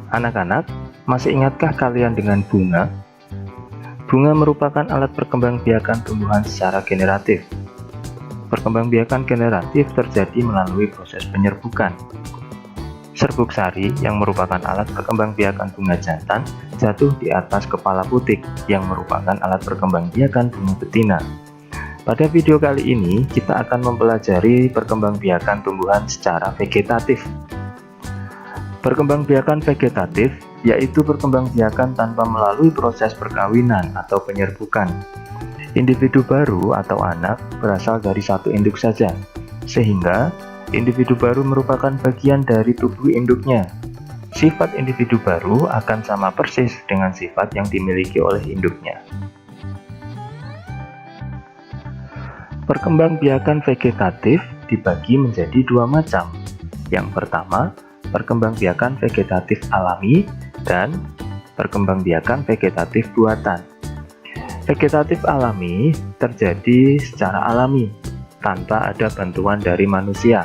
Anak-anak, masih ingatkah kalian dengan bunga? Bunga merupakan alat perkembangbiakan tumbuhan secara generatif. Perkembangbiakan generatif terjadi melalui proses penyerbukan. Serbuk sari yang merupakan alat perkembangbiakan bunga jantan jatuh di atas kepala putik yang merupakan alat perkembangbiakan bunga betina. Pada video kali ini kita akan mempelajari perkembangbiakan tumbuhan secara vegetatif. Perkembangbiakan vegetatif yaitu perkembangbiakan tanpa melalui proses perkawinan atau penyerbukan. Individu baru atau anak berasal dari satu induk saja, sehingga individu baru merupakan bagian dari tubuh induknya. Sifat individu baru akan sama persis dengan sifat yang dimiliki oleh induknya. Perkembangbiakan vegetatif dibagi menjadi dua macam. Yang pertama, perkembangbiakan vegetatif alami dan perkembangbiakan vegetatif buatan. Vegetatif alami terjadi secara alami tanpa ada bantuan dari manusia.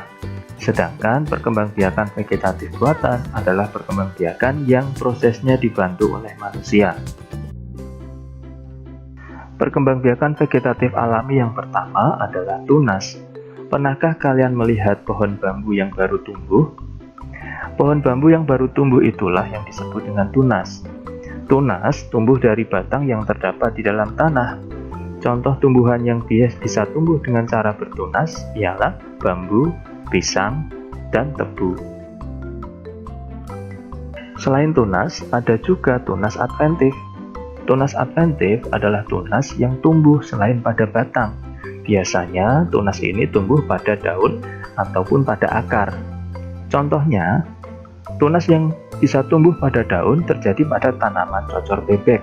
Sedangkan perkembangbiakan vegetatif buatan adalah perkembangbiakan yang prosesnya dibantu oleh manusia. Perkembangbiakan vegetatif alami yang pertama adalah tunas. Pernahkah kalian melihat pohon bambu yang baru tumbuh? Pohon bambu yang baru tumbuh itulah yang disebut dengan tunas. Tunas tumbuh dari batang yang terdapat di dalam tanah. Contoh tumbuhan yang bisa tumbuh dengan cara bertunas ialah bambu, pisang, dan tebu. Selain tunas, ada juga tunas adventif. Tunas adventif adalah tunas yang tumbuh selain pada batang. Biasanya tunas ini tumbuh pada daun ataupun pada akar. Contohnya, tunas yang bisa tumbuh pada daun terjadi pada tanaman cocor bebek.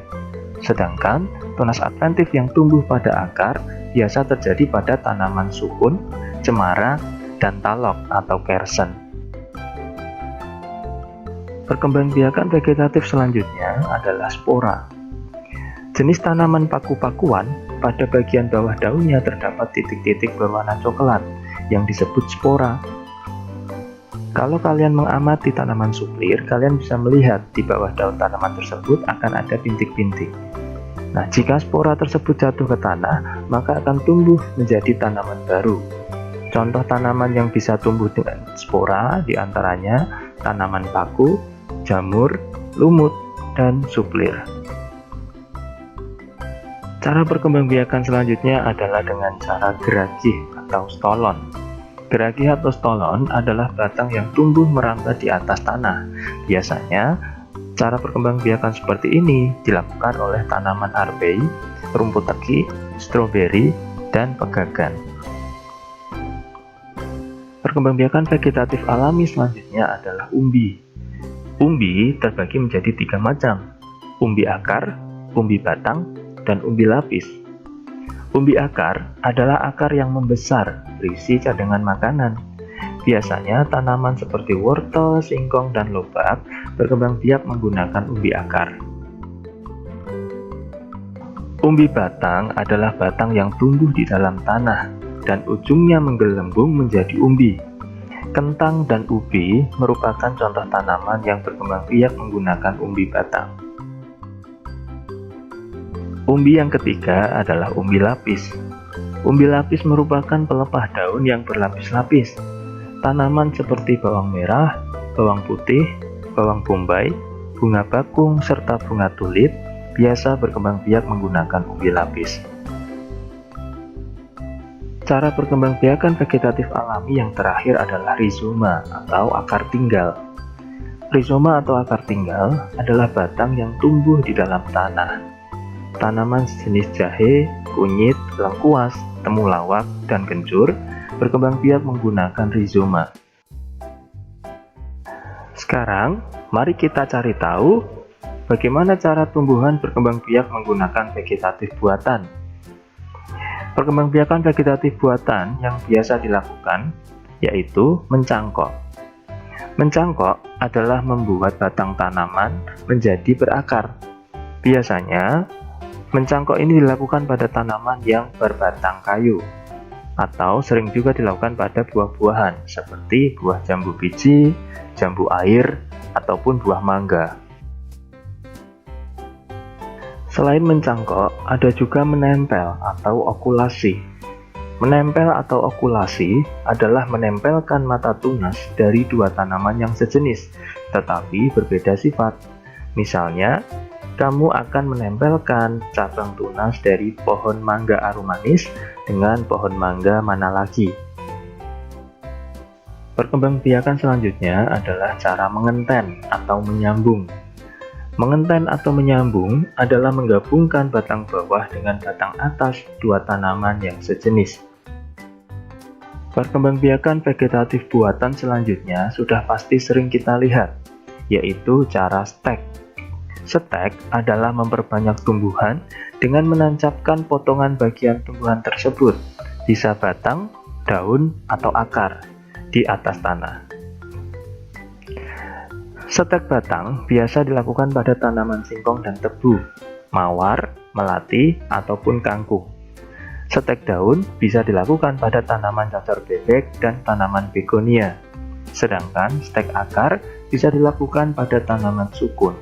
Sedangkan tunas adventif yang tumbuh pada akar biasa terjadi pada tanaman sukun, cemara, dan talok atau kersen. Perkembangbiakan vegetatif selanjutnya adalah spora. Jenis tanaman paku-pakuan, pada bagian bawah daunnya terdapat titik-titik berwarna coklat yang disebut spora. Kalau kalian mengamati tanaman suplir, kalian bisa melihat di bawah daun tanaman tersebut akan ada bintik-bintik. Nah, jika spora tersebut jatuh ke tanah, maka akan tumbuh menjadi tanaman baru. Contoh tanaman yang bisa tumbuh dengan spora diantaranya tanaman paku, jamur, lumut, dan suplir. Cara perkembangbiakan selanjutnya adalah dengan cara geragih atau stolon. Geragih atau stolon adalah batang yang tumbuh merambat di atas tanah. Biasanya, cara perkembangbiakan seperti ini dilakukan oleh tanaman arbei, rumput teki, stroberi, dan pegagan. Perkembangbiakan vegetatif alami selanjutnya adalah umbi. Umbi terbagi menjadi tiga macam: umbi akar, umbi batang, dan umbi lapis. Umbi akar adalah akar yang membesar, berisi cadangan makanan. Biasanya tanaman seperti wortel, singkong, dan lobak berkembang biak menggunakan umbi akar. Umbi batang adalah batang yang tumbuh di dalam tanah dan ujungnya menggelembung menjadi umbi. Kentang dan ubi merupakan contoh tanaman yang berkembang biak menggunakan umbi batang. Umbi yang ketiga adalah umbi lapis. Umbi lapis merupakan pelepah daun yang berlapis-lapis. Tanaman seperti bawang merah, bawang putih, bawang bombay, bunga bakung, serta bunga tulip biasa berkembang biak menggunakan umbi lapis. Cara perkembangbiakan vegetatif alami yang terakhir adalah rizoma atau akar tinggal. Rizoma atau akar tinggal adalah batang yang tumbuh di dalam tanah. Tanaman sejenis jahe, kunyit, lengkuas, temulawak, dan kencur berkembang biak menggunakan rizoma. Sekarang, mari kita cari tahu bagaimana cara tumbuhan berkembang biak menggunakan vegetatif buatan. Perkembangbiakan vegetatif buatan yang biasa dilakukan yaitu mencangkok. Mencangkok adalah membuat batang tanaman menjadi berakar. Biasanya, mencangkok ini dilakukan pada tanaman yang berbatang kayu, atau sering juga dilakukan pada buah-buahan seperti buah jambu biji, jambu air, ataupun buah mangga. Selain mencangkok, ada juga menempel atau okulasi. Menempel atau okulasi adalah menempelkan mata tunas dari dua tanaman yang sejenis, tetapi berbeda sifat. Misalnya, kamu akan menempelkan cabang tunas dari pohon mangga aromanis dengan pohon mangga mana lagi. Perkembangbiakan selanjutnya adalah cara mengenten atau menyambung. Mengenten atau menyambung adalah menggabungkan batang bawah dengan batang atas dua tanaman yang sejenis. Perkembangbiakan vegetatif buatan selanjutnya sudah pasti sering kita lihat, yaitu cara stek. Stek adalah memperbanyak tumbuhan dengan menancapkan potongan bagian tumbuhan tersebut, bisa batang, daun, atau akar, di atas tanah. Stek batang biasa dilakukan pada tanaman singkong dan tebu, mawar, melati, ataupun kangkung. Stek daun bisa dilakukan pada tanaman cacar bebek dan tanaman begonia, sedangkan stek akar bisa dilakukan pada tanaman sukun.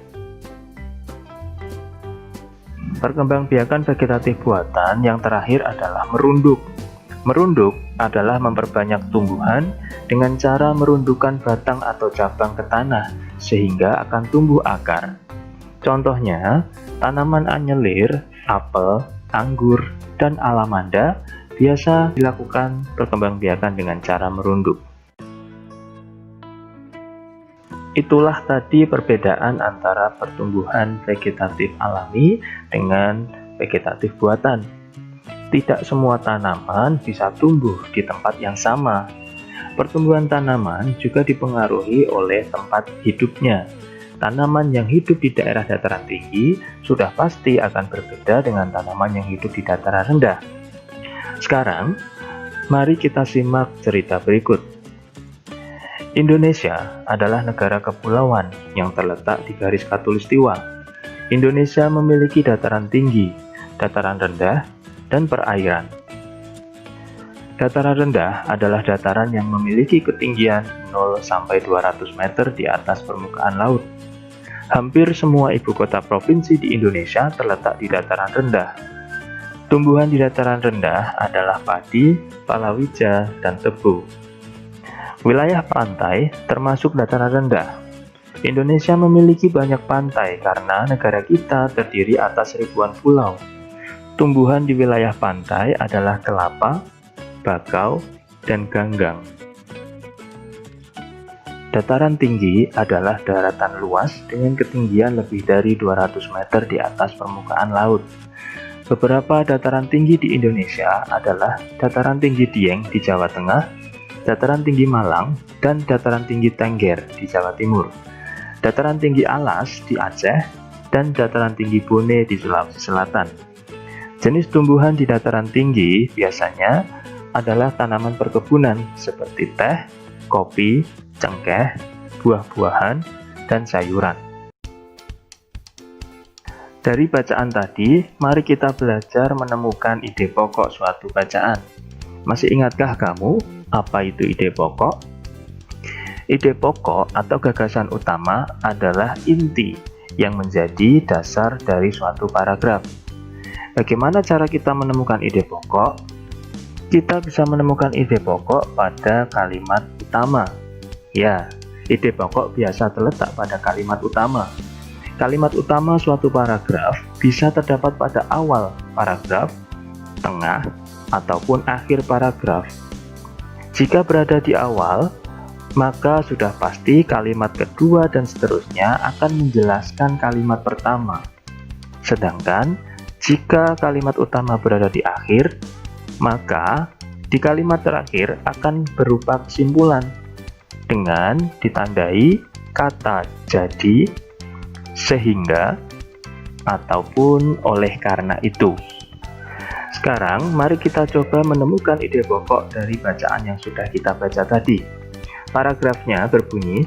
Perkembangbiakan vegetatif buatan yang terakhir adalah merunduk. Merunduk adalah memperbanyak tumbuhan dengan cara merundukkan batang atau cabang ke tanah sehingga akan tumbuh akar. Contohnya, tanaman anyelir, apel, anggur, dan alamanda biasa dilakukan perkembangbiakan dengan cara merunduk. Itulah tadi perbedaan antara pertumbuhan vegetatif alami dengan vegetatif buatan. Tidak semua tanaman bisa tumbuh di tempat yang sama. Pertumbuhan tanaman juga dipengaruhi oleh tempat hidupnya. Tanaman yang hidup di daerah dataran tinggi sudah pasti akan berbeda dengan tanaman yang hidup di dataran rendah. Sekarang, mari kita simak cerita berikut. Indonesia adalah negara kepulauan yang terletak di garis khatulistiwa. Indonesia memiliki dataran tinggi, dataran rendah, dan perairan. Dataran rendah adalah dataran yang memiliki ketinggian 0-200 meter di atas permukaan laut. Hampir semua ibu kota provinsi di Indonesia terletak di dataran rendah. Tumbuhan di dataran rendah adalah padi, palawija, dan tebu. Wilayah pantai termasuk dataran rendah. Indonesia memiliki banyak pantai karena negara kita terdiri atas ribuan pulau. Tumbuhan di wilayah pantai adalah kelapa, bakau, dan ganggang. Dataran tinggi adalah daratan luas dengan ketinggian lebih dari 200 meter di atas permukaan laut. Beberapa dataran tinggi di Indonesia adalah Dataran Tinggi Dieng di Jawa Tengah, Dataran Tinggi Malang, dan Dataran Tinggi Tengger di Jawa Timur, Dataran Tinggi Alas di Aceh, dan Dataran Tinggi Bone di Sulawesi Selatan. Jenis tumbuhan di dataran tinggi biasanya adalah tanaman perkebunan seperti teh, kopi, cengkeh, buah-buahan, dan sayuran. Dari bacaan tadi, mari kita belajar menemukan ide pokok suatu bacaan. Masih ingatkah kamu apa itu ide pokok? Ide pokok atau gagasan utama adalah inti yang menjadi dasar dari suatu paragraf. Bagaimana cara kita menemukan ide pokok? Kita bisa menemukan ide pokok pada kalimat utama. Ya, ide pokok biasa terletak pada kalimat utama. Kalimat utama suatu paragraf bisa terdapat pada awal paragraf, tengah, ataupun akhir paragraf. Jika berada di awal, maka sudah pasti kalimat kedua dan seterusnya akan menjelaskan kalimat pertama. Sedangkan, jika kalimat utama berada di akhir, maka di kalimat terakhir akan berupa kesimpulan dengan ditandai kata jadi, sehingga, ataupun oleh karena itu. Sekarang mari kita coba menemukan ide pokok dari bacaan yang sudah kita baca tadi. Paragrafnya berbunyi,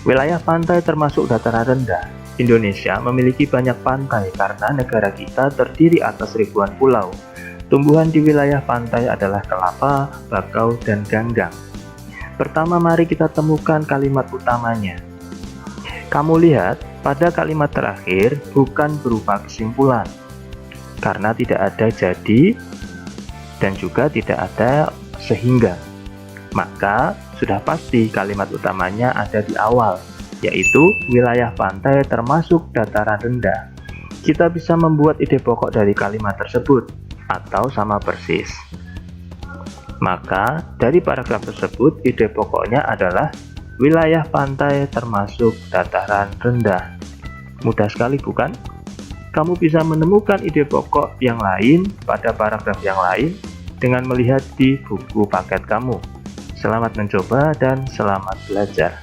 wilayah pantai termasuk dataran rendah. Indonesia memiliki banyak pantai karena negara kita terdiri atas ribuan pulau. Tumbuhan di wilayah pantai adalah kelapa, bakau, dan ganggang. Pertama, mari kita temukan kalimat utamanya. Kamu lihat, pada kalimat terakhir bukan berupa kesimpulan, karena tidak ada jadi dan juga tidak ada sehingga. Maka sudah pasti kalimat utamanya ada di awal, yaitu wilayah pantai termasuk dataran rendah. Kita bisa membuat ide pokok dari kalimat tersebut, atau sama persis. Maka dari paragraf tersebut ide pokoknya adalah wilayah pantai termasuk dataran rendah. Mudah sekali bukan? Kamu bisa menemukan ide pokok yang lain pada paragraf yang lain dengan melihat di buku paket kamu. Selamat mencoba dan selamat belajar.